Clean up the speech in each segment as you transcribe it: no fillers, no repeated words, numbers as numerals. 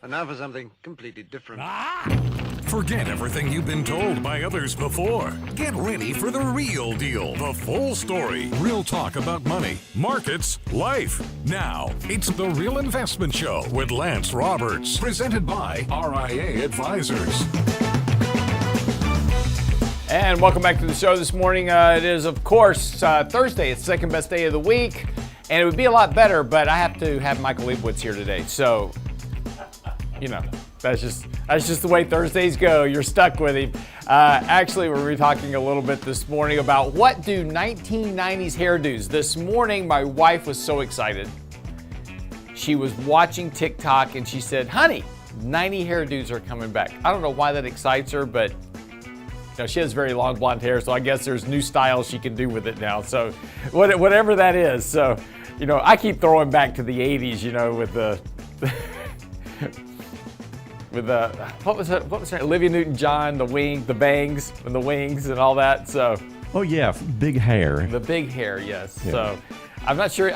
And now for something completely different. Forget everything you've been told by others before. Get ready for the real deal, the full story. Real talk about money, markets, life. Now, it's The Real Investment Show with Lance Roberts, presented by RIA Advisors. And welcome back to the show this morning. It is, of course, Thursday. It's the second best day of the week. And it would be a lot better, but I have to have Michael Leibowitz here today. So, you know, that's just the way Thursdays go. You're stuck with him. Actually, we're going to be talking a little bit this morning about what do 1990s hairdos. This morning, my wife was so excited. She was watching TikTok and she said, honey, 90 hairdos are coming back. I don't know why that excites her, but you know, she has very long blonde hair, so I guess there's new styles she can do with it now. So whatever that is. So, you know, I keep throwing back to the 80s, you know, with the what was that? Olivia Newton-John, the bangs and the wings and all that. So. Oh yeah, big hair. The big hair, yes. Yeah. So I'm not sure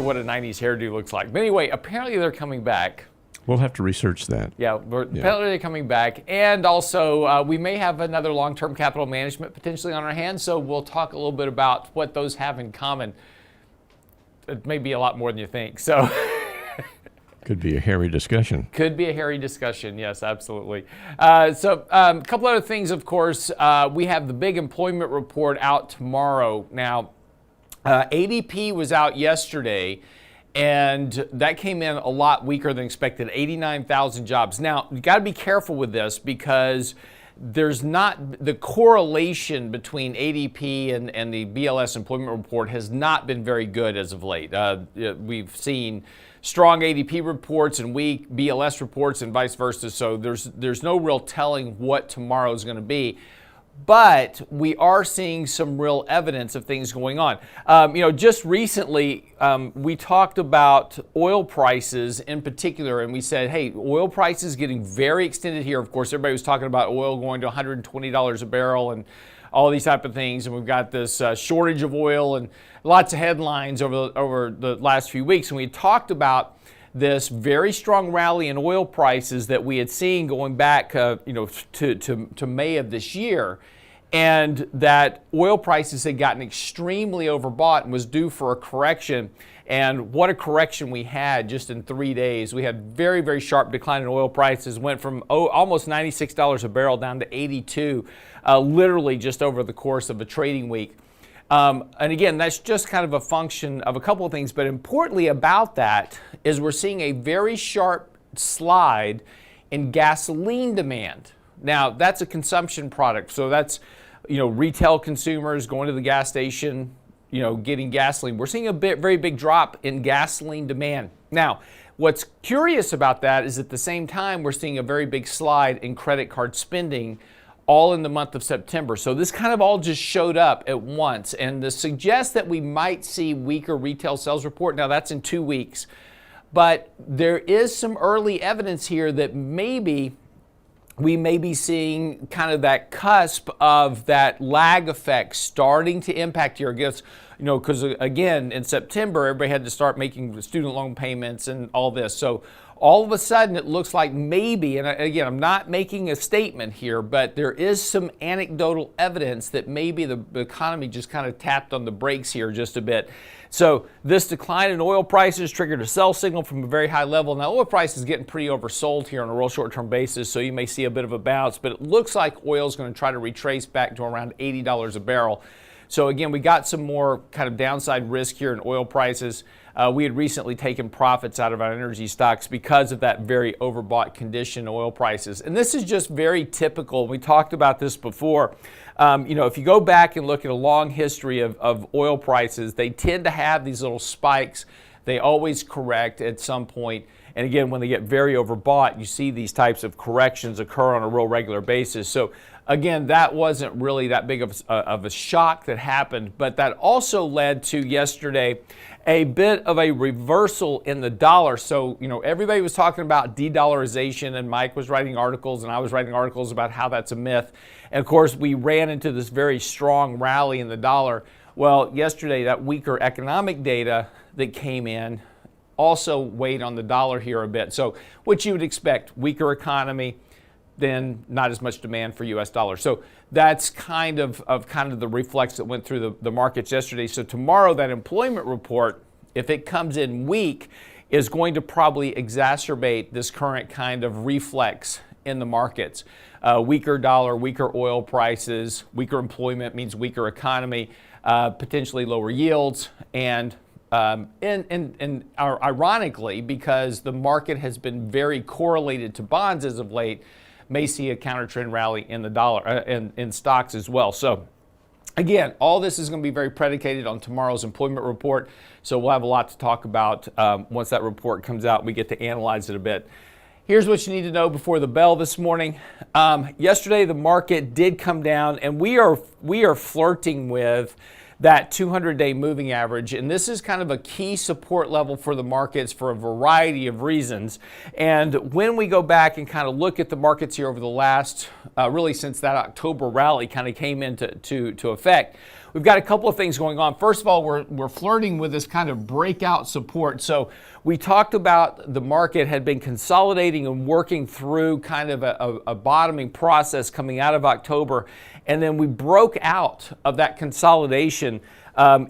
what a 90s hairdo looks like. But anyway, apparently they're coming back. We'll have to research that. Yeah, apparently they're coming back. And also, we may have another long-term capital management potentially on our hands, so we'll talk a little bit about what those have in common. It may be a lot more than you think, so. Could be a hairy discussion. Could be a hairy discussion, yes, absolutely. A couple other things, of course. We have the big employment report out tomorrow. Now, ADP was out yesterday, and that came in a lot weaker than expected, 89,000 jobs. Now, you got to be careful with this because there's not the correlation between ADP and the BLS employment report has not been very good as of late. We've seen strong ADP reports and weak BLS reports and vice versa. So there's no real telling what tomorrow is going to be. But we are seeing some real evidence of things going on. Just recently, we talked about oil prices in particular, and we said, hey, oil prices getting very extended here. Of course, everybody was talking about oil going to $120 a barrel and all these type of things. And we've got this shortage of oil and lots of headlines over the last few weeks. And we talked about this very strong rally in oil prices that we had seen going back, to May of this year, and that oil prices had gotten extremely overbought and was due for a correction. And what a correction we had just in 3 days. We had very, very sharp decline in oil prices, went from almost $96 a barrel down to $82, literally just over the course of a trading week. And again, that's just kind of a function of a couple of things, but importantly about that is we're seeing a very sharp slide in gasoline demand. Now, that's a consumption product, so that's, retail consumers going to the gas station, getting gasoline. We're seeing a very big drop in gasoline demand. Now, what's curious about that is at the same time, we're seeing a very big slide in credit card spending all in the month of September. So this kind of all just showed up at once. And this suggests that we might see weaker retail sales report. Now that's in 2 weeks. But there is some early evidence here that maybe we may be seeing kind of that cusp of that lag effect starting to impact here. Because again, in September, everybody had to start making student loan payments and all this. So all of a sudden, it looks like maybe, and again, I'm not making a statement here, but there is some anecdotal evidence that maybe the economy just kind of tapped on the brakes here just a bit. So this decline in oil prices triggered a sell signal from a very high level. Now, oil price is getting pretty oversold here on a real short-term basis, so you may see a bit of a bounce, but it looks like oil is going to try to retrace back to around $80 a barrel. So again, we got some more kind of downside risk here in oil prices. We had recently taken profits out of our energy stocks because of that very overbought condition in oil prices. And this is just very typical. We talked about this before. If you go back and look at a long history of oil prices, they tend to have these little spikes. They always correct at some point. And again, when they get very overbought, you see these types of corrections occur on a real regular basis. So again, that wasn't really that big of a shock that happened, but that also led to yesterday a bit of a reversal in the dollar. So, everybody was talking about de-dollarization, and Mike was writing articles and I was writing articles about how that's a myth. And of course, we ran into this very strong rally in the dollar. Well, yesterday, that weaker economic data that came in also weighed on the dollar here a bit. So what you would expect, weaker economy, then not as much demand for U.S. dollars. So that's kind of the reflex that went through the markets yesterday. So tomorrow, that employment report, if it comes in weak, is going to probably exacerbate this current kind of reflex in the markets. Weaker dollar, weaker oil prices, weaker employment means weaker economy, potentially lower yields, and ironically, because the market has been very correlated to bonds as of late, may see a counter trend rally in the dollar in stocks as well. So again, all this is going to be very predicated on tomorrow's employment report. So we'll have a lot to talk about once that report comes out. We get to analyze it a bit. Here's what you need to know before the bell this morning. Yesterday, the market did come down, and we are flirting with that 200-day moving average, and this is kind of a key support level for the markets for a variety of reasons. And when we go back and kind of look at the markets here over the last, really since that October rally kind of came into effect, we've got a couple of things going on. First of all, we're flirting with this kind of breakout support. So we talked about the market had been consolidating and working through kind of a bottoming process coming out of October. And then we broke out of that consolidation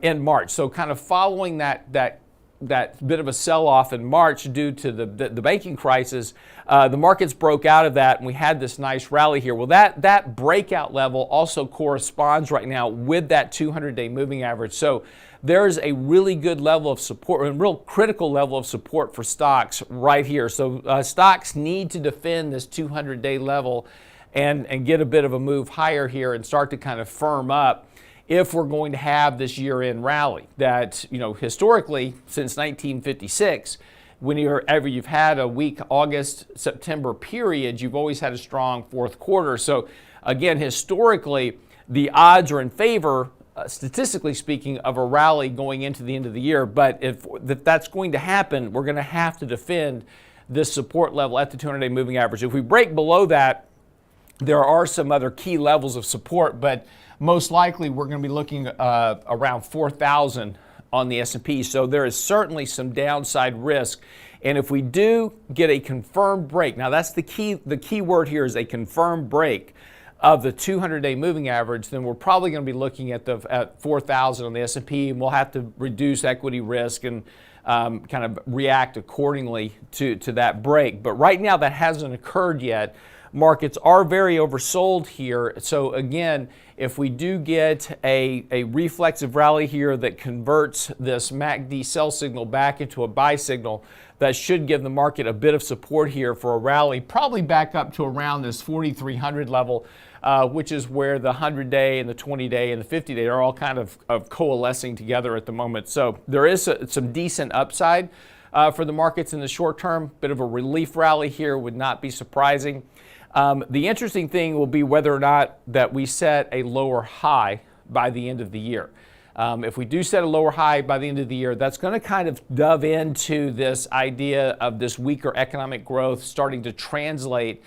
in March. So kind of following that bit of a sell-off in March due to the banking crisis, the markets broke out of that, and we had this nice rally here. Well, that breakout level also corresponds right now with that 200-day moving average. So there's a really good level of support, a real critical level of support for stocks right here. So stocks need to defend this 200-day level and get a bit of a move higher here and start to kind of firm up if we're going to have this year-end rally that, historically, since 1956, whenever you've had a weak August, September period, you've always had a strong fourth quarter. So again, historically, the odds are in favor, statistically speaking, of a rally going into the end of the year. But if that's going to happen, we're going to have to defend this support level at the 200-day moving average. If we break below that, there are some other key levels of support, but most likely we're going to be looking around 4,000 on the S&P. So there is certainly some downside risk. And if we do get a confirmed break, now that's the key word here is a confirmed break of the 200-day moving average, then we're probably going to be looking at 4,000 on the S&P, and we'll have to reduce equity risk and kind of react accordingly to that break. But right now that hasn't occurred yet. Markets are very oversold here. So again, if we do get a reflexive rally here that converts this MACD sell signal back into a buy signal, that should give the market a bit of support here for a rally, probably back up to around this 4,300 level, which is where the 100-day and the 20-day and the 50-day are all kind of coalescing together at the moment. So there is some decent upside for the markets in the short term. Bit of a relief rally here would not be surprising. The interesting thing will be whether or not that we set a lower high by the end of the year. If we do set a lower high by the end of the year, that's going to kind of dove into this idea of this weaker economic growth starting to translate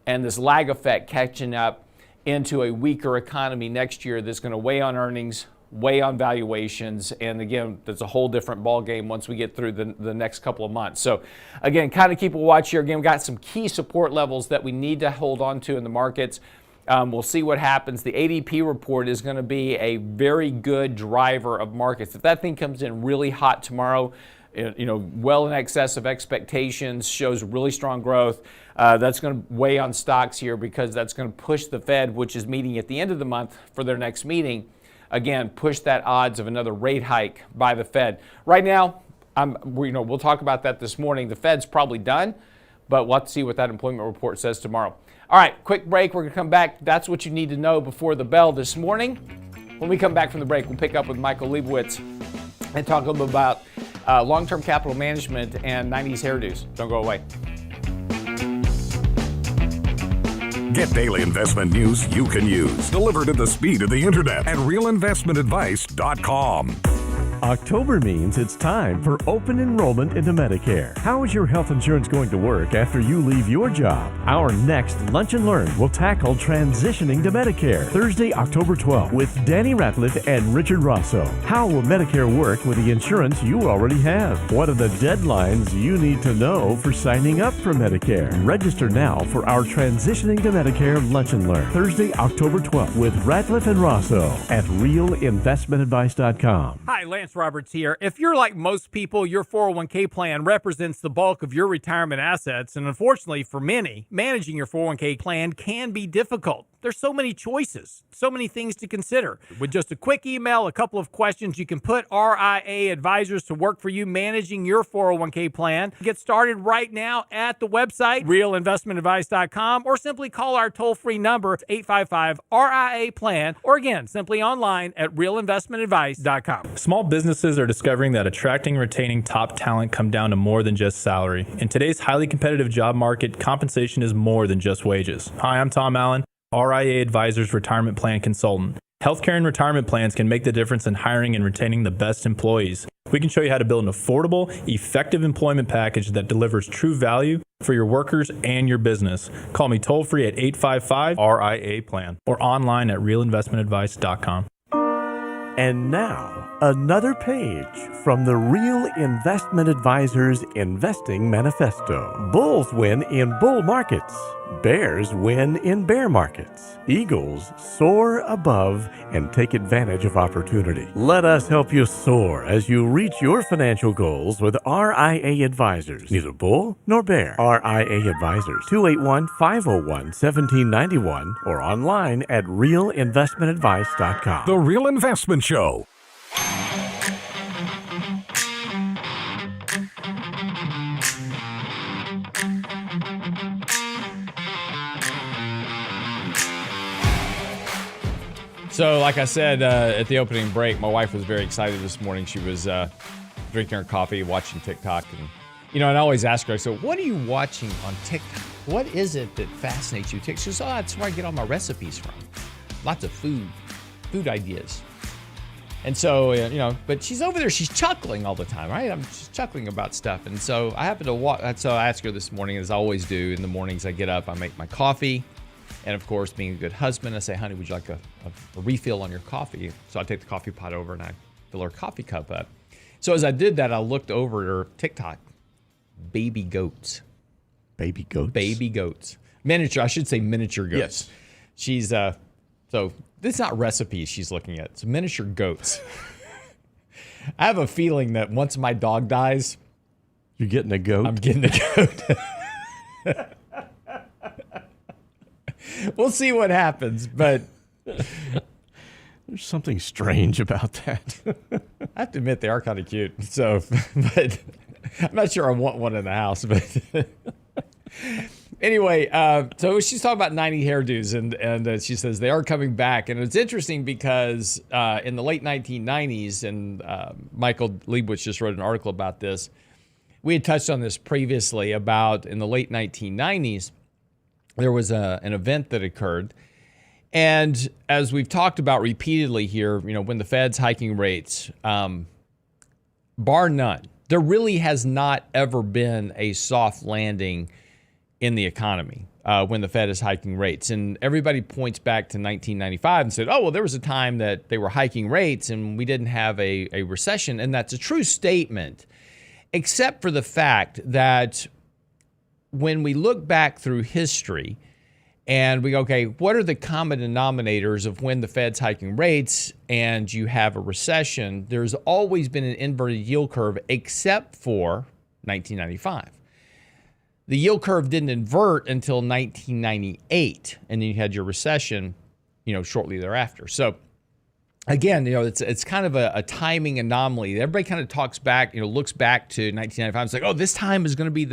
and this lag effect catching up into a weaker economy next year that's going to weigh on earnings, weigh on valuations, and again, that's a whole different ball game once we get through the next couple of months. So again, kind of keep a watch here. Again, we've got some key support levels that we need to hold on to in the markets. We'll see what happens. The ADP report is going to be a very good driver of markets. If that thing comes in really hot tomorrow, well in excess of expectations, shows really strong growth, that's going to weigh on stocks here because that's going to push the Fed, which is meeting at the end of the month for their next meeting, again, push that odds of another rate hike by the Fed. Right now, we'll talk about that this morning. The Fed's probably done, but we'll have to see what that employment report says tomorrow. All right, quick break. We're going to come back. That's what you need to know before the bell this morning. When we come back from the break, we'll pick up with Michael Leibowitz and talk a little bit about long-term capital management and 90s hairdos. Don't go away. Get daily investment news you can use, delivered at the speed of the internet at realinvestmentadvice.com. October means it's time for open enrollment into Medicare. How is your health insurance going to work after you leave your job? Our next Lunch and Learn will tackle transitioning to Medicare Thursday, October 12th with Danny Ratliff and Richard Rosso. How will Medicare work with the insurance you already have? What are the deadlines you need to know for signing up for Medicare? Register now for our Transitioning to Medicare Lunch and Learn Thursday, October 12th with Ratliff and Rosso at realinvestmentadvice.com. Hi, Lance Roberts here. If you're like most people, your 401k plan represents the bulk of your retirement assets, and unfortunately for many, managing your 401k plan can be difficult. There's so many choices, so many things to consider. With just a quick email, a couple of questions, you can put RIA advisors to work for you managing your 401k plan. Get started right now at the website, realinvestmentadvice.com, or simply call our toll-free number, 855-RIA-PLAN, or again, simply online at realinvestmentadvice.com. Small businesses are discovering that attracting and retaining top talent come down to more than just salary. In today's highly competitive job market, compensation is more than just wages. Hi, I'm Tom Allen, RIA Advisors Retirement Plan Consultant. Healthcare and retirement plans can make the difference in hiring and retaining the best employees. We can show you how to build an affordable, effective employment package that delivers true value for your workers and your business. Call me toll-free at 855-RIA-PLAN or online at realinvestmentadvice.com. And now, another page from the Real Investment Advisors Investing Manifesto. Bulls win in bull markets. Bears win in bear markets. Eagles soar above and take advantage of opportunity. Let us help you soar as you reach your financial goals with RIA Advisors. Neither bull nor bear. RIA Advisors, 281-501-1791 or online at realinvestmentadvice.com. The Real Investment Show. So, like I said at the opening break, my wife was very excited this morning. She was drinking her coffee, watching TikTok. And I always ask her, so what are you watching on TikTok? What is it that fascinates you? She says, that's where I get all my recipes from. Lots of food ideas. And so, but she's over there, she's chuckling all the time, right? She's chuckling about stuff. And so I happen to walk, so I asked her this morning, as I always do, in the mornings I get up, I make my coffee. And of course, being a good husband, I say, honey, would you like a refill on your coffee? So I take the coffee pot over and I fill her coffee cup up. So as I did that, I looked over at her TikTok. Baby goats. Baby goats? Baby goats. Miniature, I should say miniature goats. Yes. She's, so this is not recipes she's looking at. It's miniature goats. I have a feeling that once my dog dies. You're getting a goat? I'm getting a goat. We'll see what happens, but there's something strange about that. I have to admit they are kind of cute. So, but I'm not sure I want one in the house. But anyway, so she's talking about 90 hairdos, and she says they are coming back. And it's interesting because in the late 1990s, and Michael Leibowitz just wrote an article about this. We had touched on this previously about in the late 1990s. There was an event that occurred. And as we've talked about repeatedly here, when the Fed's hiking rates, bar none, there really has not ever been a soft landing in the economy when the Fed is hiking rates. And everybody points back to 1995 and said, oh, well, there was a time that they were hiking rates and we didn't have a recession. And that's a true statement, except for the fact that when we look back through history and we go, okay, what are the common denominators of when the Fed's hiking rates and you have a recession? There's always been an inverted yield curve except for 1995. The yield curve didn't invert until 1998, and then you had your recession, shortly thereafter. So again, it's kind of a timing anomaly. Everybody kind of talks back, looks back to 1995. It's like, oh, this time is going to be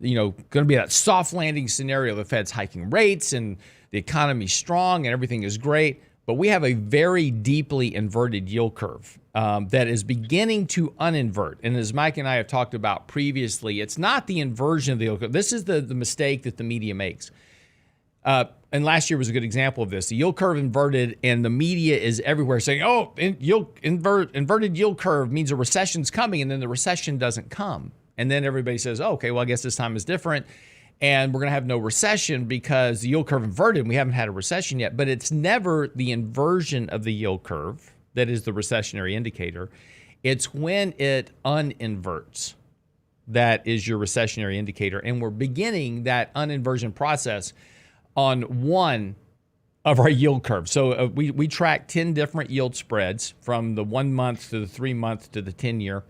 going to be that soft landing scenario. The Fed's hiking rates and the economy's strong and everything is great. But we have a very deeply inverted yield curve that is beginning to uninvert. And as Mike and I have talked about previously, it's not the inversion of the yield curve. This is the mistake that the media makes. and last year was a good example of this. The yield curve inverted, and the media is everywhere saying, "Oh, inverted yield curve means a recession's coming," and then the recession doesn't come, and then everybody says, "Oh, okay, well, I guess this time is different, and we're going to have no recession because the yield curve inverted. And we haven't had a recession yet." But it's never the inversion of the yield curve that is the recessionary indicator. It's when it uninverts that is your recessionary indicator, and we're beginning that uninversion process on one of our yield curves. So we track 10 different yield spreads from the 1 month to the 3 month to the 10-year.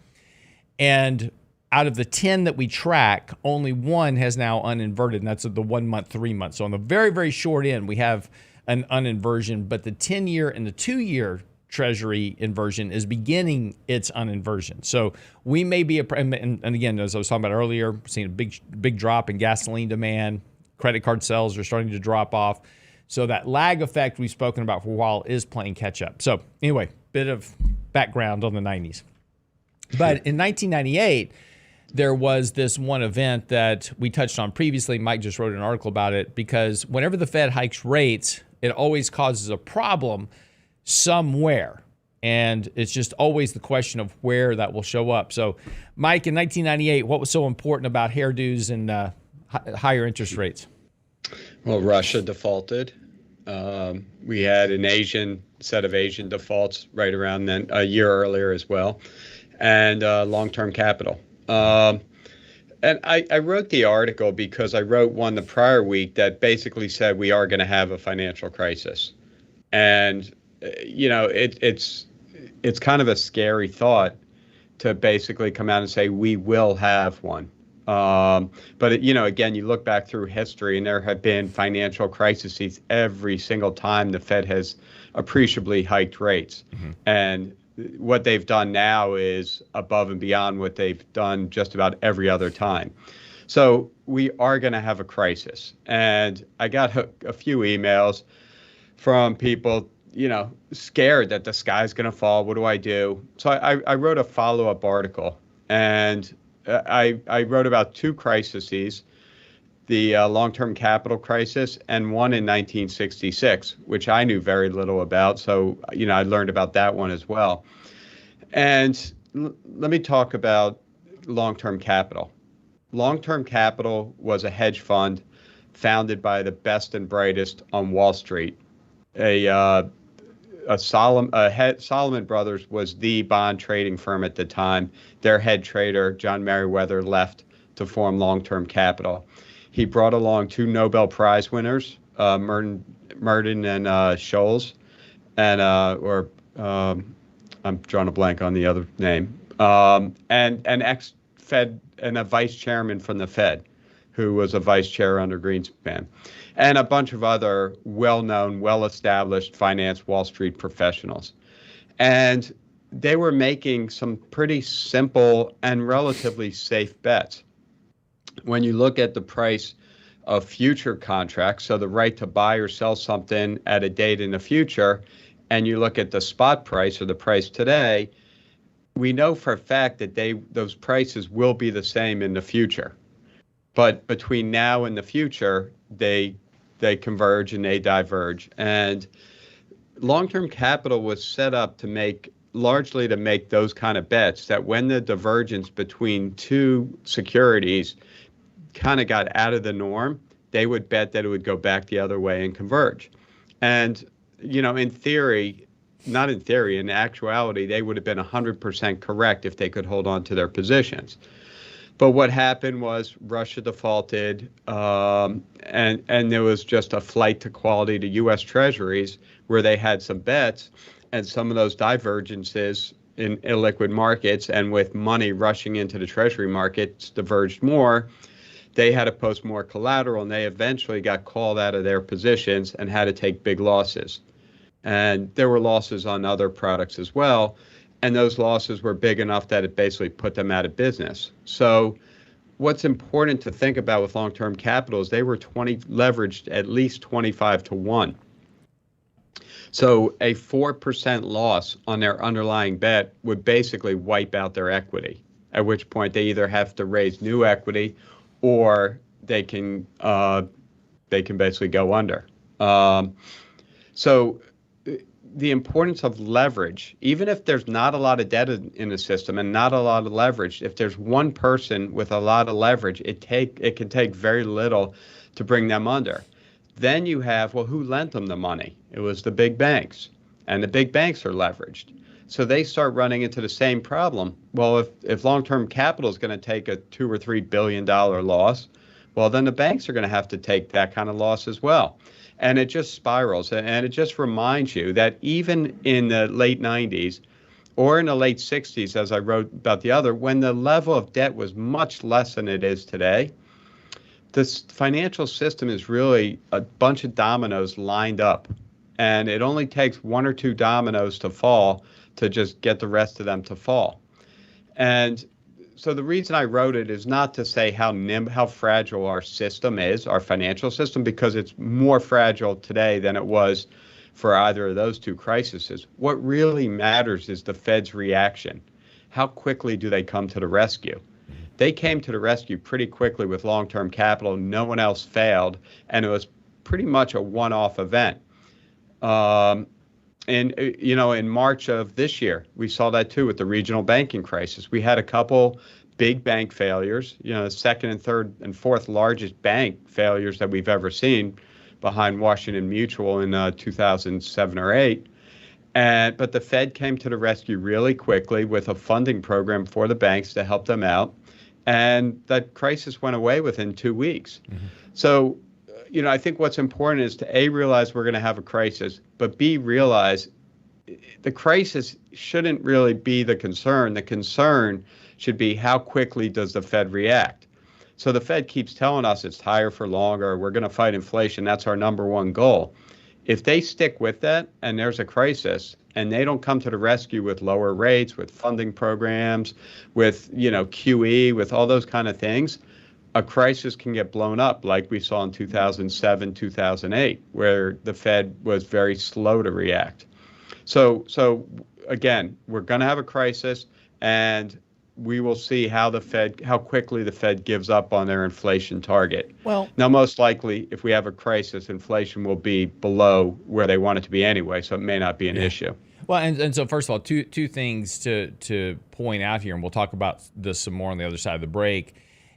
And out of the 10 that we track, only one has now uninverted, and that's the 1 month, 3 months. So on the very, very short end, we have an uninversion, but the 10-year and the 2-year Treasury inversion is beginning its uninversion. So we may be, and again, as I was talking about earlier, seeing a big drop in gasoline demand. Credit card sales are starting to drop off. So that lag effect we've spoken about for a while is playing catch up. So anyway, bit of background on the 90s. But in 1998, there was this one event that we touched on previously. Mike just wrote an article about it, because whenever the Fed hikes rates, it always causes a problem somewhere. And it's just always the question of where that will show up. So, Mike, in 1998, what was so important about hairdos and higher interest rates? Well, Russia defaulted. We had an set of Asian defaults right around then, a year earlier as well, and long-term capital. And I wrote the article because I wrote one the prior week that basically said we are going to have a financial crisis. And, it's kind of a scary thought to basically come out and say we will have one. But again, you look back through history, and there have been financial crises every single time the Fed has appreciably hiked rates. Mm-hmm. And what they've done now is above and beyond what they've done just about every other time. So we are going to have a crisis. And I got a few emails from people, scared that the sky's going to fall. What do I do? So I wrote a follow-up article, and I wrote about two crises, the long-term capital crisis and one in 1966, which I knew very little about. So, I learned about that one as well. And let me talk about long-term capital. Long-term capital was a hedge fund founded by the best and brightest on Wall Street. Solomon Brothers was the bond trading firm at the time. Their head trader, John Merriweather, left to form Long-Term Capital. He brought along two Nobel Prize winners, Merton and Scholes, and I'm drawing a blank on the other name, and an ex-Fed and a vice chairman from the Fed, who was a vice chair under Greenspan, and a bunch of other well-known, well-established finance Wall Street professionals. And they were making some pretty simple and relatively safe bets. When you look at the price of future contracts, so the right to buy or sell something at a date in the future, and you look at the spot price or the price today, we know for a fact that those prices will be the same in the future. But between now and the future, they converge and they diverge. And long-term capital was set up largely to make those kind of bets, that when the divergence between two securities kind of got out of the norm, they would bet that it would go back the other way and converge. And, in theory, not in theory, in actuality, they would have been 100% correct if they could hold on to their positions. But what happened was Russia defaulted, and there was just a flight to quality to U.S. Treasuries, where they had some bets, and some of those divergences in illiquid markets and with money rushing into the Treasury markets diverged more. They had to post more collateral, and they eventually got called out of their positions and had to take big losses. And there were losses on other products as well. And those losses were big enough that it basically put them out of business. So what's important to think about with long-term capital is they were leveraged at least 25 to 1. So a 4% loss on their underlying bet would basically wipe out their equity, at which point they either have to raise new equity or they can basically go under. So the importance of leverage, even if there's not a lot of debt in the system and not a lot of leverage, if there's one person with a lot of leverage, it can take very little to bring them under. Then you have, well, who lent them the money? It was the big banks, and the big banks are leveraged. So they start running into the same problem. Well, if long-term capital is going to take a $2 or $3 billion loss, well, then the banks are going to have to take that kind of loss as well. And it just spirals. And it just reminds you that even in the late 90s or in the late 60s, as I wrote about the other, when the level of debt was much less than it is today, this financial system is really a bunch of dominoes lined up. And it only takes one or two dominoes to fall to just get the rest of them to fall. And so the reason I wrote it is not to say how fragile our system is, our financial system, because it's more fragile today than it was for either of those two crises. What really matters is the Fed's reaction. How quickly do they come to the rescue? They came to the rescue pretty quickly with long-term capital. No one else failed, and it was pretty much a one-off event. And, in March of this year, we saw that too with the regional banking crisis. We had a couple big bank failures, the second and third and fourth largest bank failures that we've ever seen behind Washington Mutual in 2007 or 8. But the Fed came to the rescue really quickly with a funding program for the banks to help them out. And that crisis went away within 2 weeks. Mm-hmm. So, I think what's important is to A, realize we're going to have a crisis, but B, realize the crisis shouldn't really be the concern. The concern should be how quickly does the Fed react? So the Fed keeps telling us it's higher for longer, we're going to fight inflation, that's our number one goal. If they stick with that and there's a crisis and they don't come to the rescue with lower rates, with funding programs, with, QE, with all those kind of things, a crisis can get blown up like we saw in 2007, 2008, where the Fed was very slow to react. So again, we're going to have a crisis, and we will see how quickly the Fed gives up on their inflation target. Well, now, most likely, if we have a crisis, inflation will be below where they want it to be anyway, so it may not be an issue. Well, and so first of all, two things to point out here, and we'll talk about this some more on the other side of the break,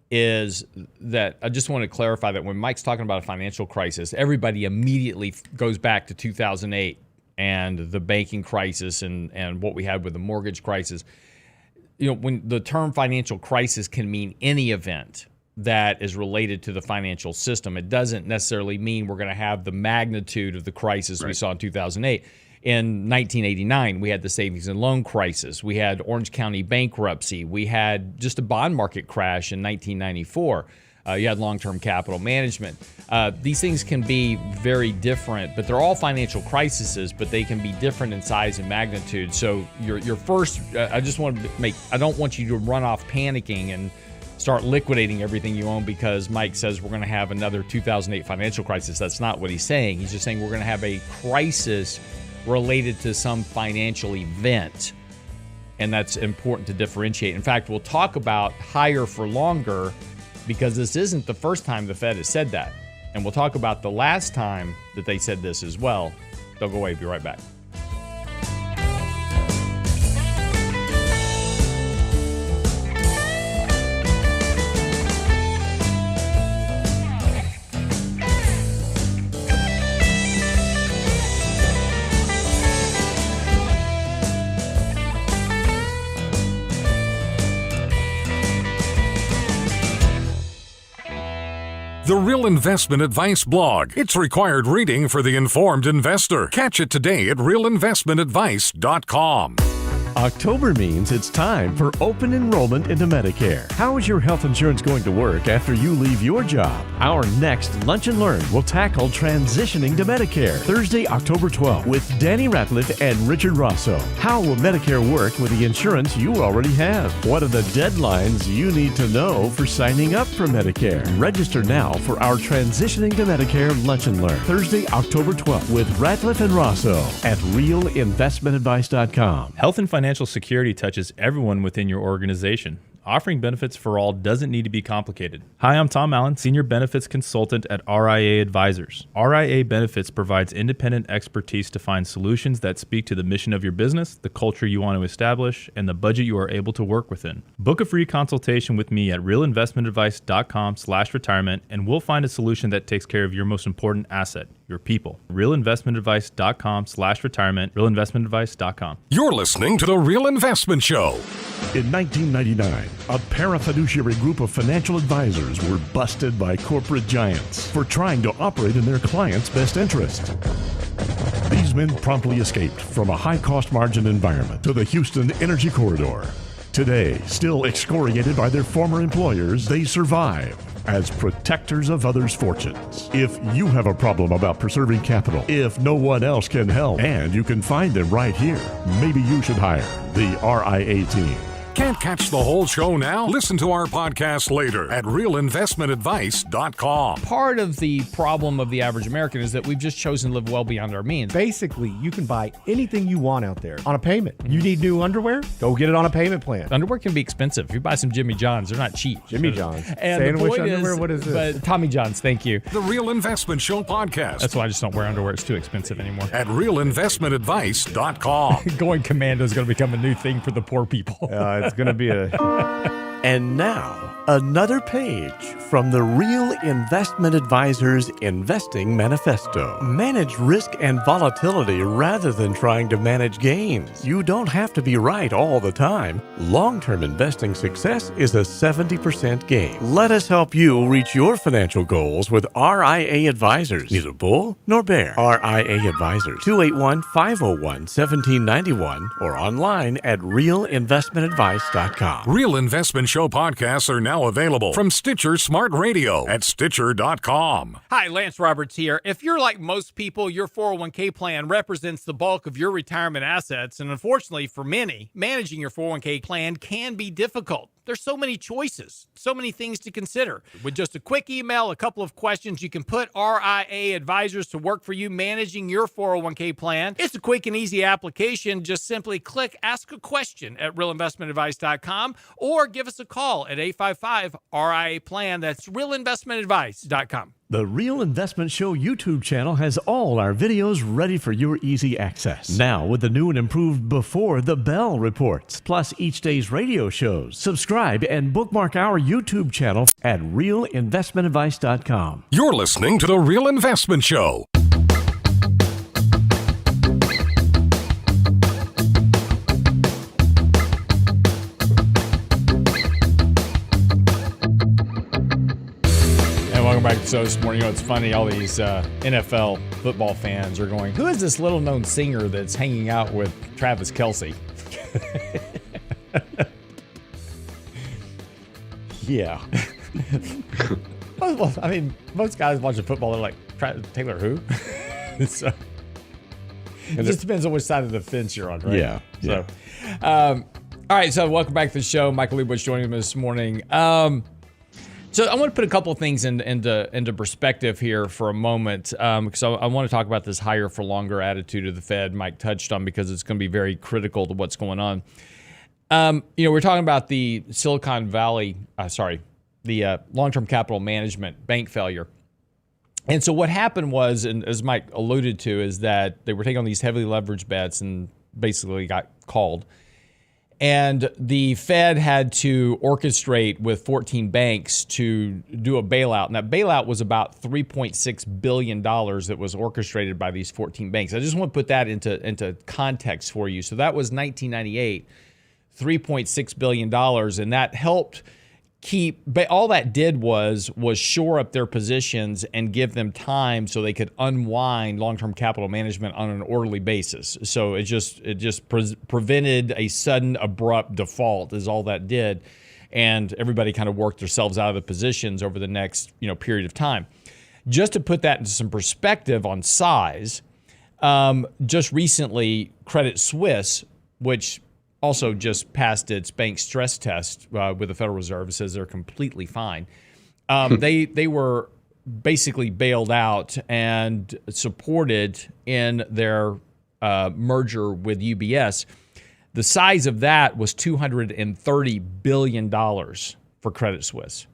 is that I just want to clarify that when Mike's talking about a financial crisis, everybody immediately goes back to 2008 and the banking crisis and what we had with the mortgage crisis. When the term financial crisis can mean any event that is related to the financial system, it doesn't necessarily mean we're going to have the magnitude of the crisis we saw in 2008. In 1989, we had the savings and loan crisis. We had Orange County bankruptcy. We had just a bond market crash in 1994. You had long-term capital management. These things can be very different, but they're all financial crises, but they can be different in size and magnitude. So your first, I don't want you to run off panicking and start liquidating everything you own because Mike says we're going to have another 2008 financial crisis. That's not what he's saying. He's just saying we're going to have a crisis related to some financial event, and that's important to differentiate. In fact, we'll talk about higher for longer because this isn't the first time the Fed has said that, and we'll talk about the last time that they said this as well. Don't go away, be right back. The Real Investment Advice blog. It's required reading for the informed investor. Catch it today at realinvestmentadvice.com. October means it's time for open enrollment into Medicare. How is your health insurance going to work after you leave your job? Our next Lunch and Learn will tackle transitioning to Medicare. Thursday, October 12th with Danny Ratliff and Richard Rosso. How will Medicare work with the insurance you already have? What are the deadlines you need to know for signing up for Medicare? Register now for our Transitioning to Medicare Lunch and Learn. Thursday, October 12th with Ratliff and Rosso at realinvestmentadvice.com. Health and financial security touches everyone within your organization. Offering benefits for all doesn't need to be complicated. Hi, I'm Tom Allen, Senior Benefits Consultant at RIA Advisors. RIA Benefits provides independent expertise to find solutions that speak to the mission of your business, the culture you want to establish, and the budget you are able to work within. Book a free consultation with me at realinvestmentadvice.com/retirement, and we'll find a solution that takes care of your most important asset, your people. realinvestmentadvice.com/retirement, realinvestmentadvice.com. You're listening to The Real Investment Show. In 1999, a parafiduciary group of financial advisors were busted by corporate giants for trying to operate in their clients' best interest. These men promptly escaped from a high-cost margin environment to the Houston Energy Corridor. Today, still excoriated by their former employers, they survive as protectors of others' fortunes. If you have a problem about preserving capital, if no one else can help, and you can find them right here, maybe you should hire the RIA team. Can't catch the whole show now? Listen to our podcast later at realinvestmentadvice.com. Part of the problem of the average American is that we've just chosen to live well beyond our means. Basically, you can buy anything you want out there on a payment. You need new underwear? Go get it on a payment plan. Underwear can be expensive. If you buy some Jimmy John's, they're not cheap. Jimmy John's. And Sandwich the point underwear? is, What is this? But Tommy John's, thank you. The Real Investment Show podcast That's why I just don't wear underwear. It's too expensive anymore. at realinvestmentadvice.com. Going commando is going to become a new thing for the poor people. It's going to be a... And now, another page from the Real Investment Advisors Investing Manifesto. Manage risk and volatility rather than trying to manage gains. You don't have to be right all the time. Long-term investing success is a 70% gain. Let us help you reach your financial goals with RIA Advisors. Neither bull nor bear. RIA Advisors, 281-501-1791 or online at realinvestmentadvice.com. Real Investment Show podcasts are now available from Stitcher Smart Radio at Stitcher.com. Hi, Lance Roberts here. If you're like most people, your 401k plan represents the bulk of your retirement assets. And unfortunately for many, managing your 401k plan can be difficult. There's so many choices, so many things to consider. With just a quick email, a couple of questions, you can put RIA Advisors to work for you managing your 401k plan. It's a quick and easy application. Just simply click Ask a Question at realinvestmentadvice.com or give us a call at 855-RIA-PLAN. That's realinvestmentadvice.com. The Real Investment Show YouTube channel has all our videos ready for your easy access. Now with the new and improved Before the Bell reports, plus each day's radio shows. Subscribe and bookmark our YouTube channel at realinvestmentadvice.com. You're listening to The Real Investment Show. Welcome back to the show this morning. You know, it's funny, all these NFL football fans are going, who is this little known singer that's hanging out with Travis Kelce? Yeah. Well, I mean, most guys watching football, they're like, Taylor who? So, it just depends on which side of the fence you're on, right? Yeah. So, all right, so welcome back to the show. Michael Leibowitz joining me this morning. So I want to put a couple of things into perspective here for a moment, because I want to talk about this higher for longer attitude of the Fed Mike touched on, because it's going to be very critical to what's going on. We're talking about the Silicon Valley, the long-term capital management bank failure. And so what happened was, and as Mike alluded to, is that they were taking on these heavily leveraged bets and basically got called. And the Fed had to orchestrate with 14 banks to do a bailout. And that bailout was about $3.6 billion that was orchestrated by these 14 banks. I just want to put that into context for you. So that was 1998, $3.6 billion. And that helped all that did was shore up their positions and give them time so they could unwind long-term capital management on an orderly basis. So it just prevented a sudden abrupt default is all that did. And everybody kind of worked themselves out of the positions over the next, period of time. Just to put that into some perspective on size, just recently Credit Suisse, which also just passed its bank stress test with the Federal Reserve. It says they're completely fine. They were basically bailed out and supported in their merger with UBS. The size of that was $230 billion for Credit Suisse.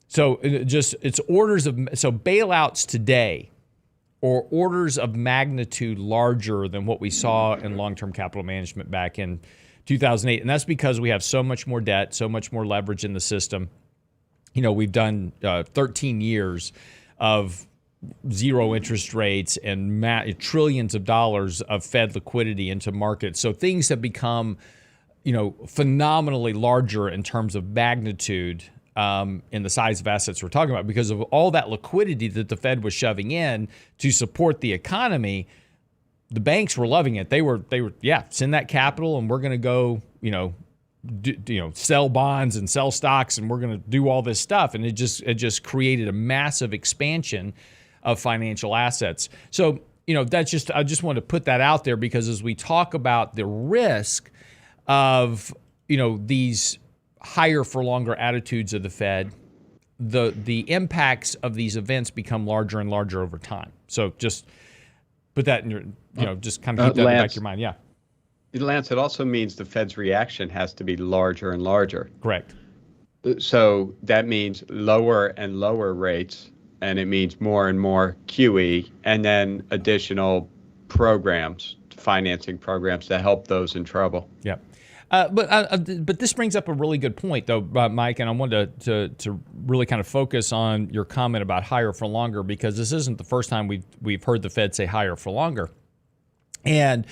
So it's orders of, so bailouts today are orders of magnitude larger than what we saw in long-term capital management back in 2008. And that's because we have so much more debt, so much more leverage in the system. We've done 13 years of zero interest rates and trillions of dollars of Fed liquidity into markets. So things have become, phenomenally larger in terms of magnitude in the size of assets we're talking about because of all that liquidity that the Fed was shoving in to support the economy. The banks were loving it. They were, send that capital and we're going to go, sell bonds and sell stocks and we're going to do all this stuff. And it just created a massive expansion of financial assets. So, I just want to put that out there because as we talk about the risk of, these higher for longer attitudes of the Fed, the impacts of these events become larger and larger over time. So just put that in your, just kind of keep that in the back of your mind. Yeah. Lance, it also means the Fed's reaction has to be larger and larger. Correct. So that means lower and lower rates, and it means more and more QE, and then additional programs, financing programs to help those in trouble. Yeah. But this brings up a really good point, though, Mike, and I wanted to really kind of focus on your comment about higher for longer because this isn't the first time we've heard the Fed say higher for longer. And,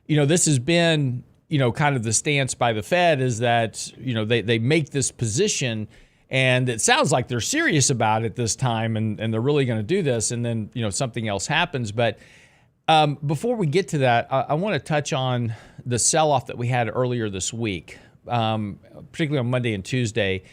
this has been, kind of the stance by the Fed is that, they make this position and it sounds like they're serious about it this time and they're really going to do this. And then, something else happens. But before we get to that, I want to touch on the sell-off that we had earlier this week, particularly on Monday and Tuesday.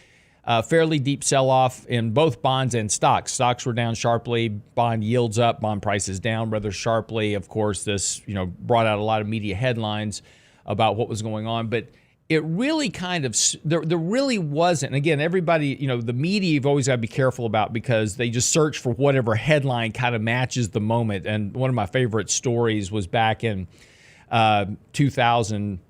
Fairly deep sell-off in both bonds and stocks. Stocks were down sharply, bond yields up, bond prices down rather sharply. Of course, this brought out a lot of media headlines about what was going on, but it really kind of, there really wasn't. And again, everybody, the media you've always got to be careful about because they just search for whatever headline kind of matches the moment. And one of my favorite stories was back in 2000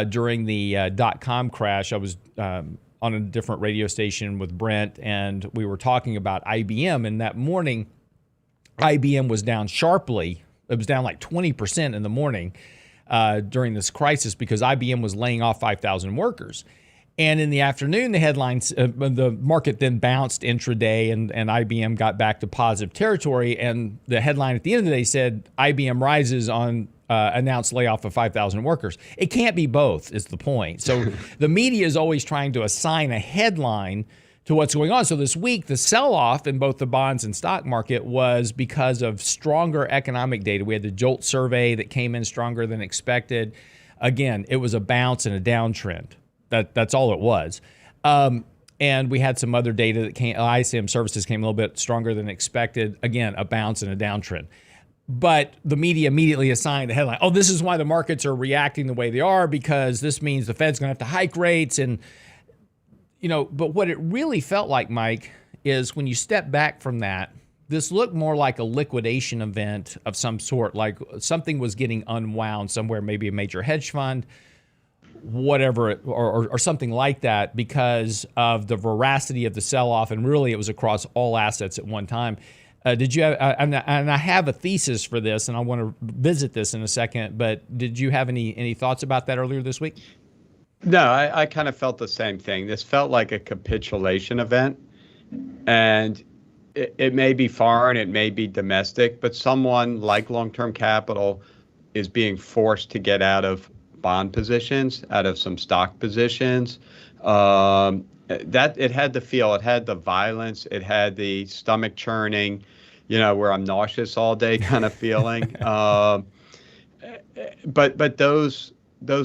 during the .com crash. I was on a different radio station with Brent, and we were talking about IBM. And that morning, IBM was down sharply. It was down like 20% in the morning during this crisis because IBM was laying off 5,000 workers. And in the afternoon, the headlines, the market then bounced intraday and IBM got back to positive territory. And the headline at the end of the day said, IBM rises on announced layoff of 5,000 workers. It can't be both is the point. So the media is always trying to assign a headline to what's going on. So this week, the sell-off in both the bonds and stock market was because of stronger economic data. We had the JOLT survey that came in stronger than expected. Again, it was a bounce and a downtrend. That's all it was. And we had some other data that came, ICM services came a little bit stronger than expected. Again, a bounce and a downtrend. But the media immediately assigned the headline, oh, this is why the markets are reacting the way they are because this means the Fed's going to have to hike rates. And, but what it really felt like, Mike, is when you step back from that, this looked more like a liquidation event of some sort, like something was getting unwound somewhere, maybe a major hedge fund, whatever, or something like that because of the veracity of the sell-off. And really, it was across all assets at one time. Did you have, and I have a thesis for this, and I want to visit this in a second, but did you have any thoughts about that earlier this week? No, I kind of felt the same thing. This felt like a capitulation event, and it may be foreign, it may be domestic, but someone like long-term capital is being forced to get out of bond positions, out of some stock positions. That it had the feel, it had the violence, it had the stomach churning, where I'm nauseous all day kind of feeling. But those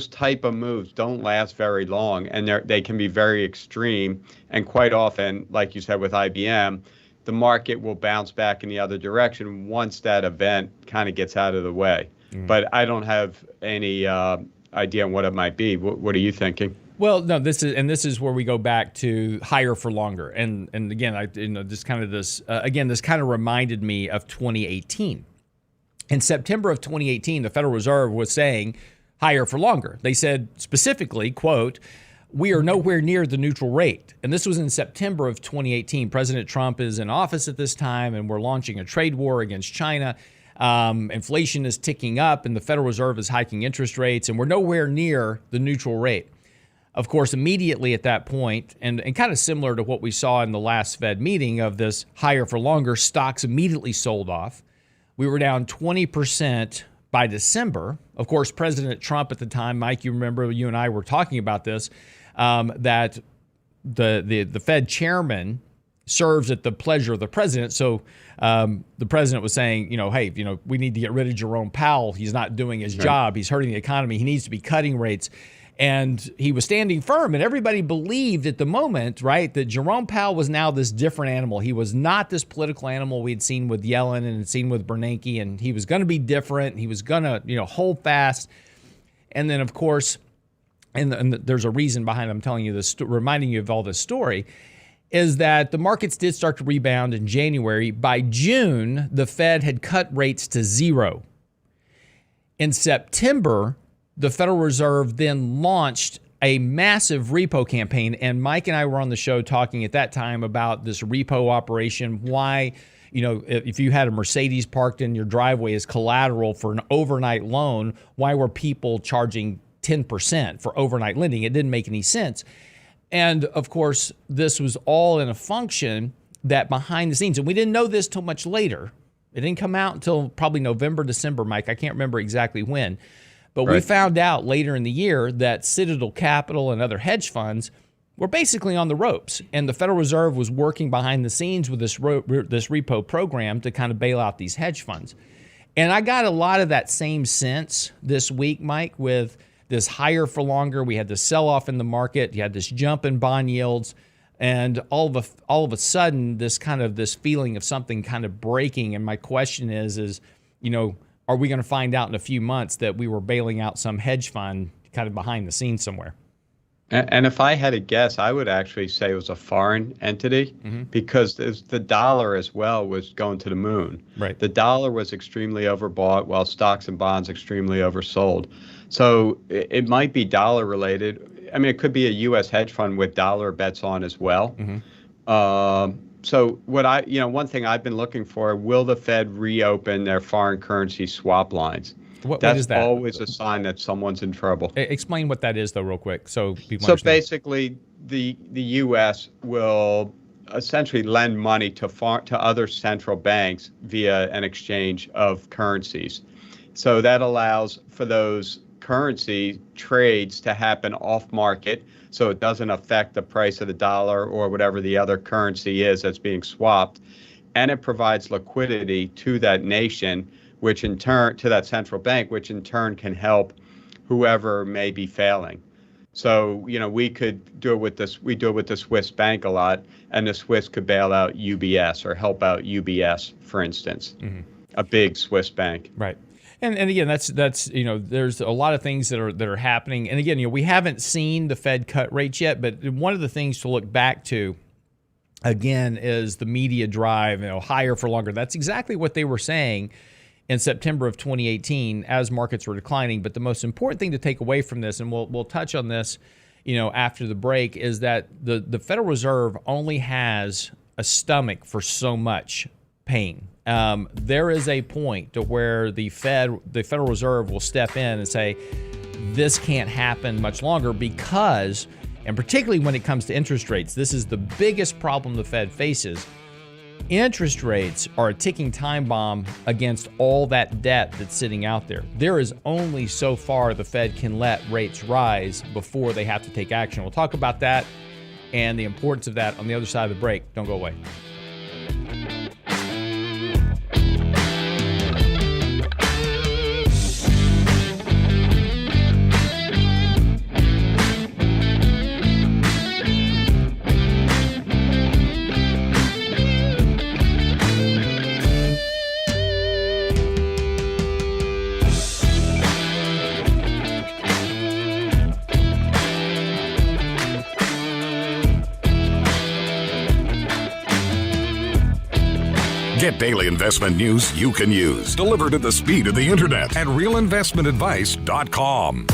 type of moves don't last very long, and they can be very extreme. And quite often, like you said with IBM, the market will bounce back in the other direction once that event kind of gets out of the way. But I don't have any idea on what it might be. What are you thinking? Well, no, this is where we go back to higher for longer, and again, this kind of reminded me of 2018. In September of 2018, the Federal Reserve was saying higher for longer. They said specifically, quote, "We are nowhere near the neutral rate." And this was in September of 2018. President Trump is in office at this time, and we're launching a trade war against China. Inflation is ticking up, and the Federal Reserve is hiking interest rates, and we're nowhere near the neutral rate. Of course, immediately at that point, and kind of similar to what we saw in the last Fed meeting of this higher for longer, stocks immediately sold off. We were down 20% by December. Of course, President Trump at the time, Mike, you remember you and I were talking about this, that the Fed chairman serves at the pleasure of the president. So the president was saying, hey, we need to get rid of Jerome Powell. He's not doing his job. He's hurting the economy. He needs to be cutting rates. And he was standing firm, and everybody believed at the moment, right, that Jerome Powell was now this different animal. He was not this political animal we'd seen with Yellen and had seen with Bernanke, and he was going to be different. He was going to, hold fast. And then, of course, and there's a reason behind I'm telling you this, reminding you of all this story, is that the markets did start to rebound in January. By June, the Fed had cut rates to 0. In September, the Federal Reserve then launched a massive repo campaign, and Mike and I were on the show talking at that time about this repo operation, why, if you had a Mercedes parked in your driveway as collateral for an overnight loan, why were people charging 10% for overnight lending? It didn't make any sense. And of course, this was all in a function that behind the scenes, and we didn't know this till much later. It didn't come out until probably November, December, Mike. I can't remember exactly when. But we found out later in the year that Citadel Capital and other hedge funds were basically on the ropes. And the Federal Reserve was working behind the scenes with this repo program to kind of bail out these hedge funds. And I got a lot of that same sense this week, Mike, with this higher for longer. We had this sell-off in the market. You had this jump in bond yields. And all of a sudden, this feeling of something kind of breaking. And my question is are we going to find out in a few months that we were bailing out some hedge fund kind of behind the scenes somewhere? And if I had to guess, I would actually say it was a foreign entity because the dollar as well was going to the moon. Right. The dollar was extremely overbought while stocks and bonds extremely oversold. So it might be dollar related. I mean, it could be a U.S. hedge fund with dollar bets on as well. So one thing I've been looking for, will the Fed reopen their foreign currency swap lines? What is that? That's always a sign that someone's in trouble. Explain what that is, though, real quick, so people understand. So basically, the U.S. will essentially lend money to other central banks via an exchange of currencies. So that allows for those currency trades to happen off market, so it doesn't affect the price of the dollar or whatever the other currency is that's being swapped. And it provides liquidity to that nation, which in turn, to that central bank, which in turn can help whoever may be failing. So, we could do it with this. We do it with the Swiss bank a lot, and the Swiss could bail out UBS or help out UBS, for instance, a big Swiss bank. Right. And again, that's there's a lot of things that are happening. And again, we haven't seen the Fed cut rates yet, but one of the things to look back to, again, is the media drive, higher for longer. That's exactly what they were saying in September of 2018 as markets were declining. But the most important thing to take away from this, and we'll touch on this, after the break, is that the Federal Reserve only has a stomach for so much pain. There is a point to where the Federal Reserve will step in and say, this can't happen much longer because, and particularly when it comes to interest rates, this is the biggest problem the Fed faces. Interest rates are a ticking time bomb against all that debt that's sitting out there. There is only so far the Fed can let rates rise before they have to take action. We'll talk about that and the importance of that on the other side of the break. Don't go away. Get daily investment news you can use, delivered at the speed of the internet at realinvestmentadvice.com.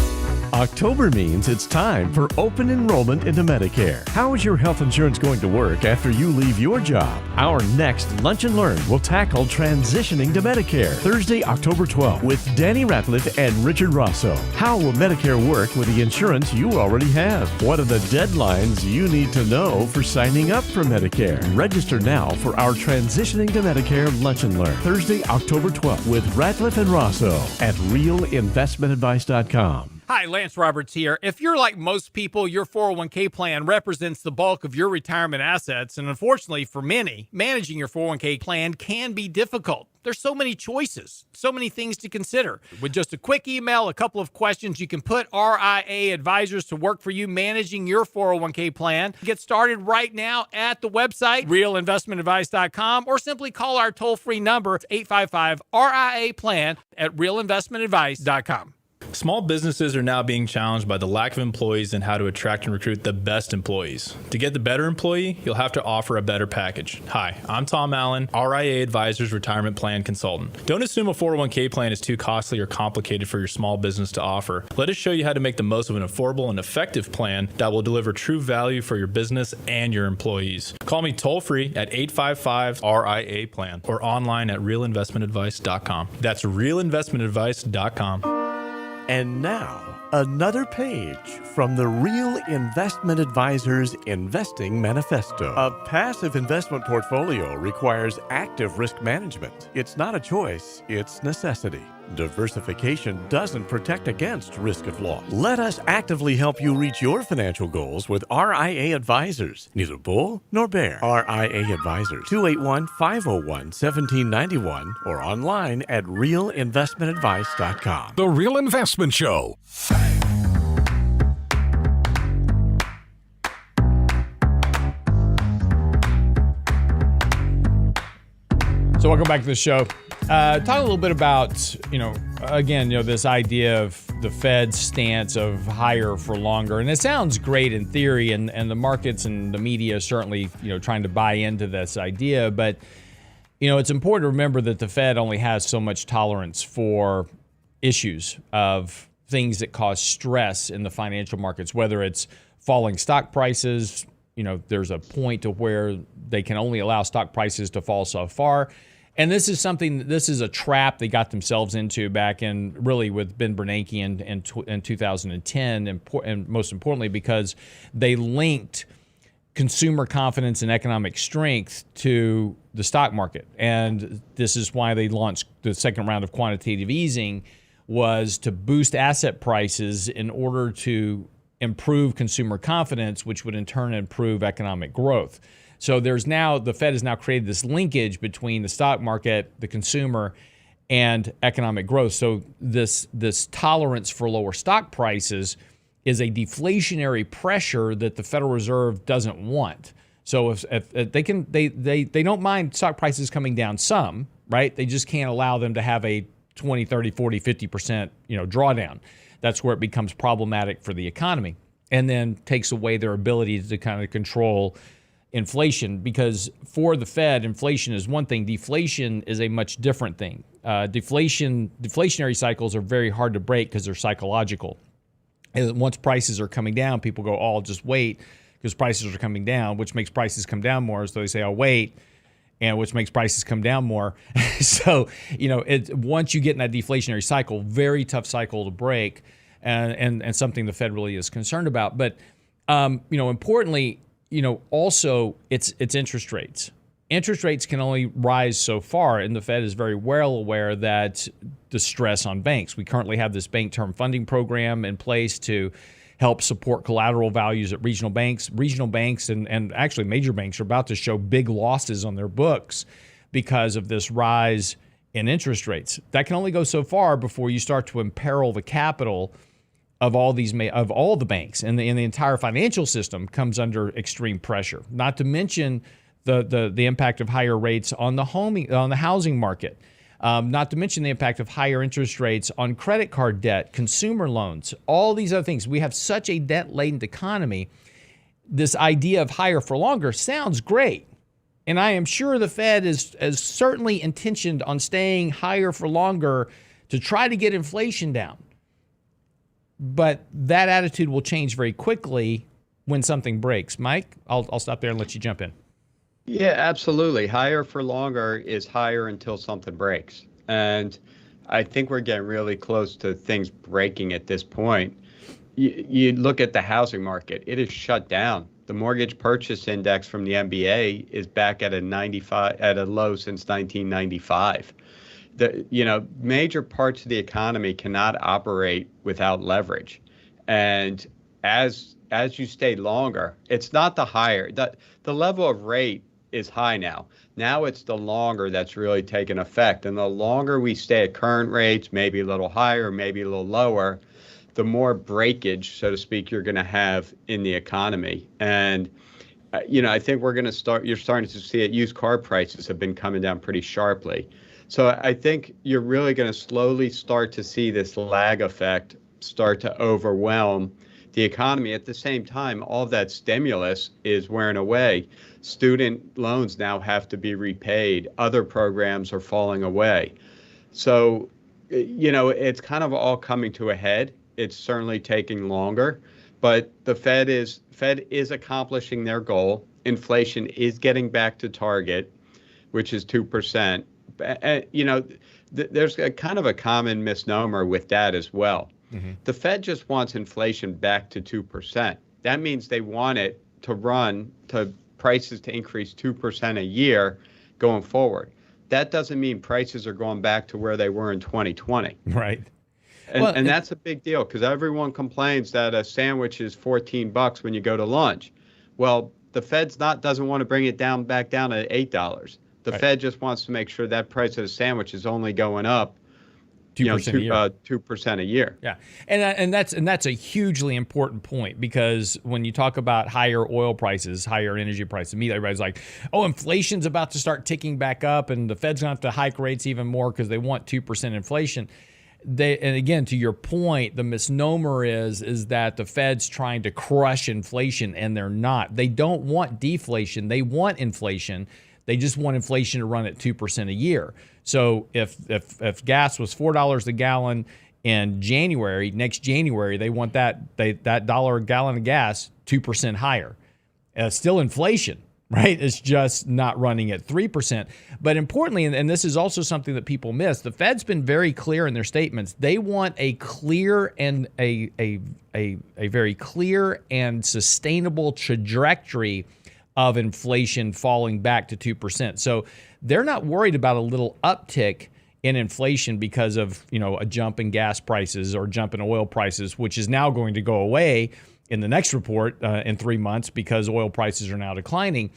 October means it's time for open enrollment into Medicare. How is your health insurance going to work after you leave your job? Our next Lunch and Learn will tackle transitioning to Medicare Thursday, October 12th with Danny Ratliff and Richard Rosso. How will Medicare work with the insurance you already have? What are the deadlines you need to know for signing up for Medicare? Register now for our Transitioning to Medicare Lunch and Learn Thursday, October 12th with Ratliff and Rosso at realinvestmentadvice.com. Hi, Lance Roberts here. If you're like most people, your 401k plan represents the bulk of your retirement assets, and unfortunately for many, managing your 401k plan can be difficult. There's so many choices, so many things to consider. With just a quick email, a couple of questions, you can put RIA advisors to work for you managing your 401k plan. Get started right now at the website, realinvestmentadvice.com, or simply call our toll-free number, 855-RIA-PLAN at realinvestmentadvice.com. Small businesses are now being challenged by the lack of employees and how to attract and recruit the best employees. To get the better employee, you'll have to offer a better package. Hi, I'm Tom Allen, RIA Advisors Retirement Plan Consultant. Don't assume a 401k plan is too costly or complicated for your small business to offer. Let us show you how to make the most of an affordable and effective plan that will deliver true value for your business and your employees. Call me toll-free at 855-RIA-PLAN or online at realinvestmentadvice.com. That's realinvestmentadvice.com. And now, another page from the Real Investment Advisors Investing Manifesto. A passive investment portfolio requires active risk management. It's not a choice, it's necessity. Diversification doesn't protect against risk of loss. Let us actively help you reach your financial goals with RIA Advisors. Neither bull nor bear. RIA Advisors, 281-501-1791 or online at realinvestmentadvice.com. The Real Investment Show. So welcome back to the show. Talk a little bit about, this idea of the Fed's stance of higher for longer. And it sounds great in theory, and the markets and the media certainly, trying to buy into this idea. But, it's important to remember that the Fed only has so much tolerance for issues of things that cause stress in the financial markets, whether it's falling stock prices. There's a point to where they can only allow stock prices to fall so far. And this is a trap they got themselves into back in, really, with Ben Bernanke in 2010, and most importantly, because they linked consumer confidence and economic strength to the stock market. And this is why they launched the second round of quantitative easing, was to boost asset prices in order to improve consumer confidence, which would in turn improve economic growth. So the Fed has now created this linkage between the stock market, the consumer, and economic growth. So this tolerance for lower stock prices is a deflationary pressure that the Federal Reserve doesn't want. So if they don't mind stock prices coming down some, right? They just can't allow them to have a 20, 30, 40, 50% drawdown. That's where it becomes problematic for the economy, and then takes away their ability to kind of control inflation, because for the Fed, inflation is one thing. Deflation is a much different thing. Deflationary cycles are very hard to break because they're psychological. And once prices are coming down, people go, "Oh, I'll just wait," because prices are coming down, which makes prices come down more. So they say, "I'll wait," and which makes prices come down more. So once you get in that deflationary cycle, very tough cycle to break, and something the Fed really is concerned about. But importantly, also it's interest rates. Interest rates can only rise so far, and the Fed is very well aware that the stress on banks. We currently have this bank term funding program in place to help support collateral values at regional banks. Regional banks and actually major banks are about to show big losses on their books because of this rise in interest rates. That can only go so far before you start to imperil the capital of all the banks, and the entire financial system comes under extreme pressure. Not to mention the impact of higher rates on the housing market. Not to mention the impact of higher interest rates on credit card debt, consumer loans, all these other things. We have such a debt-laden economy. This idea of higher for longer sounds great, And I am sure the Fed is certainly intentioned on staying higher for longer to try to get inflation down. But that attitude will change very quickly when something breaks. Mike, I'll stop there and let you jump in. Yeah, absolutely. Higher for longer is higher until something breaks. And I think we're getting really close to things breaking at this point. You look at the housing market, it is shut down. The mortgage purchase index from the MBA is back at a low since 1995. Major parts of the economy cannot operate without leverage. And as you stay longer, it's not the level of rate is high now. Now it's the longer that's really taken effect. And the longer we stay at current rates, maybe a little higher, maybe a little lower, the more breakage, so to speak, you're going to have in the economy. And, I think you're starting to see it. Used car prices have been coming down pretty sharply. So I think you're really going to slowly start to see this lag effect start to overwhelm the economy. At the same time, all of that stimulus is wearing away. Student loans now have to be repaid. Other programs are falling away. So, it's kind of all coming to a head. It's certainly taking longer, but the Fed is accomplishing their goal. Inflation is getting back to target, which is 2%. There's a kind of a common misnomer with that as well. Mm-hmm. The Fed just wants inflation back to 2%. That means they want it to prices to increase 2% a year going forward. That doesn't mean prices are going back to where they were in 2020. Right. And that's a big deal because everyone complains that a sandwich is $14 when you go to lunch. Well, the Fed's doesn't want to bring it back down to $8. The Right. Fed just wants to make sure that price of a sandwich is only going up 2% a year. 2% a year. Yeah, and that's a hugely important point because when you talk about higher oil prices, higher energy prices, immediately everybody's like, "Oh, inflation's about to start ticking back up, and the Fed's gonna have to hike rates even more because they want 2% inflation." And again, to your point, the misnomer is that the Fed's trying to crush inflation, and they're not. They don't want deflation; they want inflation. They just want inflation to run at 2% a year. So if gas was $4 a gallon in January, next January they want that dollar a gallon of gas 2% higher. Still inflation, right? It's just not running at 3%. But importantly, and this is also something that people miss, the Fed's been very clear in their statements. They want a clear and a very clear and sustainable trajectory of inflation falling back to 2%. So they're not worried about a little uptick in inflation because of, a jump in gas prices or jump in oil prices, which is now going to go away in the next report in 3 months because oil prices are now declining.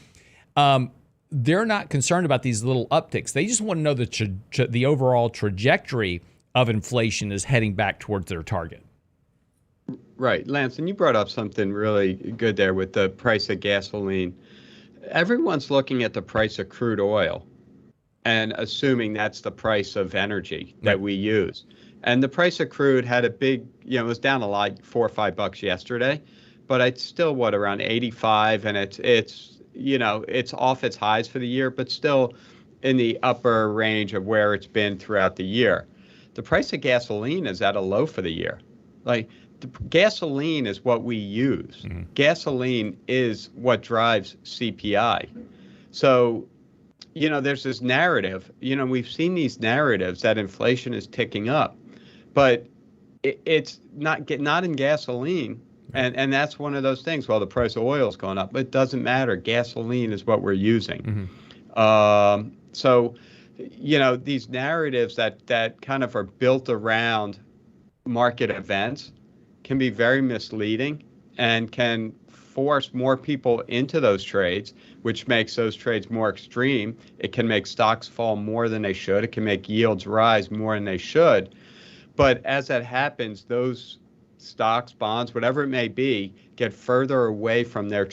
They're not concerned about these little upticks. They just want to know the overall trajectory of inflation is heading back towards their target. Right. Lance, and you brought up something really good there with the price of gasoline. Everyone's looking at the price of crude oil and assuming that's the price of energy that we use. And the price of crude had a big, it was down a lot, $4 or $5 yesterday, but it's still around 85, and it's off its highs for the year, but still in the upper range of where it's been throughout the year. The price of gasoline is at a low for the year. Gasoline is what we use. Mm-hmm. Gasoline is what drives CPI. So, there's this narrative. We've seen these narratives that inflation is ticking up, but it's not in gasoline. And that's one of those things. Well, the price of oil is going up, but it doesn't matter. Gasoline is what we're using. Mm-hmm. So, these narratives that kind of are built around market events can be very misleading and can force more people into those trades, which makes those trades more extreme. It can make stocks fall more than they should. It can make yields rise more than they should. But as that happens, those stocks, bonds, whatever it may be, get further away from their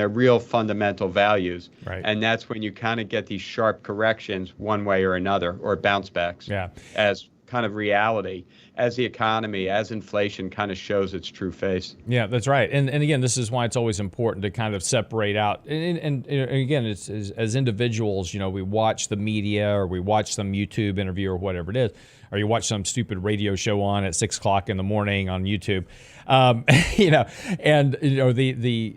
real fundamental values. Right. And that's when you kind of get these sharp corrections one way or another, or bounce backs, as kind of reality as the economy, as inflation kind of shows its true face. Yeah, that's right. And again, this is why it's always important to kind of separate out. And again, it's as individuals, we watch the media or we watch some YouTube interview or whatever it is, or you watch some stupid radio show on at 6 o'clock in the morning on YouTube.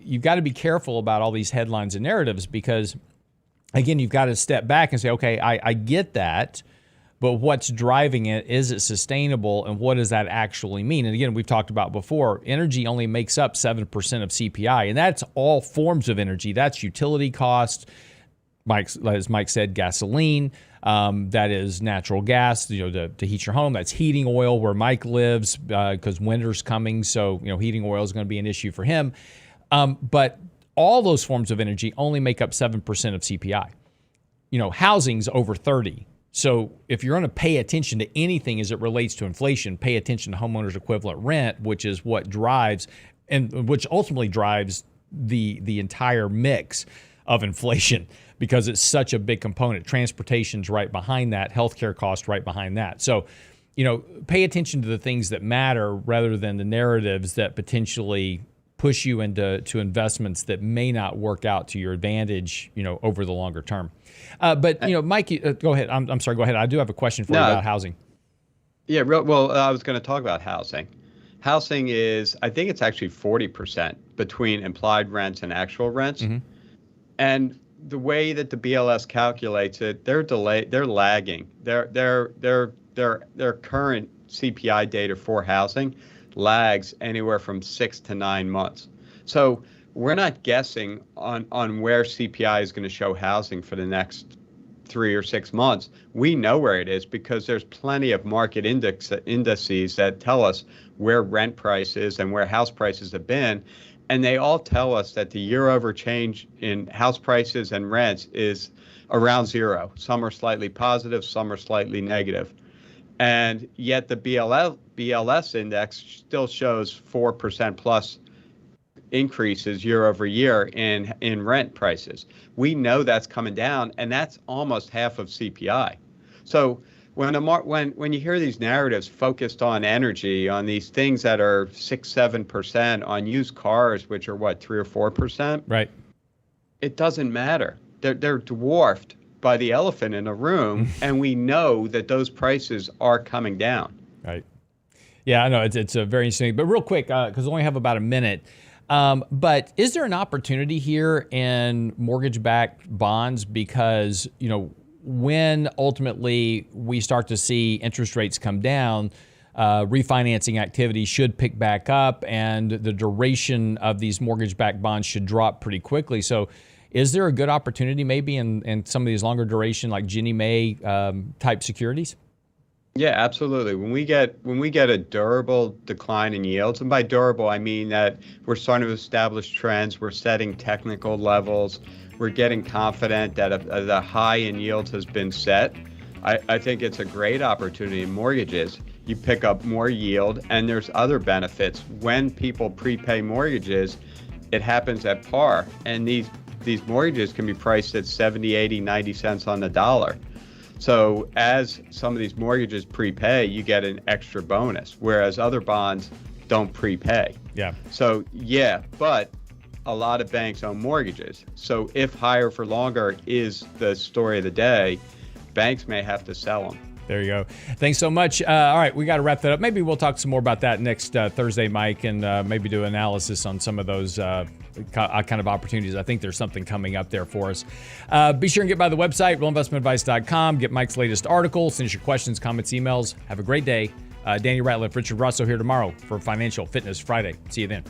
You've got to be careful about all these headlines and narratives because, again, you've got to step back and say, okay, I get that. But what's driving it? Is it sustainable? And what does that actually mean? And again, we've talked about before, energy only makes up 7% of CPI, and that's all forms of energy. That's utility cost, as Mike said, gasoline. That is natural gas, to heat your home. That's heating oil where Mike lives because winter's coming. So, heating oil is going to be an issue for him. But all those forms of energy only make up 7% of CPI. Housing's over 30%. So if you're going to pay attention to anything as it relates to inflation, pay attention to homeowners equivalent rent, which is what drives and which ultimately drives the entire mix of inflation because it's such a big component. Transportation's right behind that, healthcare costs right behind that. So, pay attention to the things that matter rather than the narratives that potentially push you into investments that may not work out to your advantage, over the longer term. But Mike, go ahead. I'm sorry. Go ahead. I do have a question for you about housing. Yeah. Well, I was going to talk about housing. Housing is, I think it's actually 40% between implied rents and actual rents. Mm-hmm. And the way that the BLS calculates it, they're lagging. Their current CPI data for housing lags anywhere from 6 to 9 months. So we're not guessing on where CPI is going to show housing for the next 3 or 6 months. We know where it is because there's plenty of market indices that tell us where rent prices and where house prices have been. And they all tell us that the year-over change in house prices and rents is around zero. Some are slightly positive, some are slightly negative. And yet the BLS index still shows 4% plus increases year over year in rent prices. We know that's coming down, and that's almost half of CPI. So when you hear these narratives focused on energy, on these things that are 6-7%, on used cars, which are what, 3 or 4%, right? It doesn't matter. They're dwarfed by the elephant in the room, and we know that those prices are coming down. Right. Yeah, I know it's a very interesting. But real quick, because we only have about a minute. But is there an opportunity here in mortgage-backed bonds? Because, when ultimately we start to see interest rates come down, refinancing activity should pick back up and the duration of these mortgage-backed bonds should drop pretty quickly. So is there a good opportunity maybe in some of these longer duration, like Ginnie Mae type securities? Yeah, absolutely. When we get a durable decline in yields, and by durable, I mean that we're starting to establish trends, we're setting technical levels, we're getting confident that the high in yields has been set. I think it's a great opportunity in mortgages. You pick up more yield, and there's other benefits. When people prepay mortgages, it happens at par, and these mortgages can be priced at 70, 80, 90 cents on the dollar. So as some of these mortgages prepay, you get an extra bonus, whereas other bonds don't prepay. Yeah. So, yeah, but a lot of banks own mortgages. So if higher for longer is the story of the day, banks may have to sell them. There you go. Thanks so much. All right, we got to wrap that up. Maybe we'll talk some more about that next Thursday, Mike, and maybe do analysis on some of those kind of opportunities. I think there's something coming up there for us. Be sure and get by the website, realinvestmentadvice.com. Get Mike's latest article. Send us your questions, comments, emails. Have a great day. Danny Ratliff, Richard Russo here tomorrow for Financial Fitness Friday. See you then.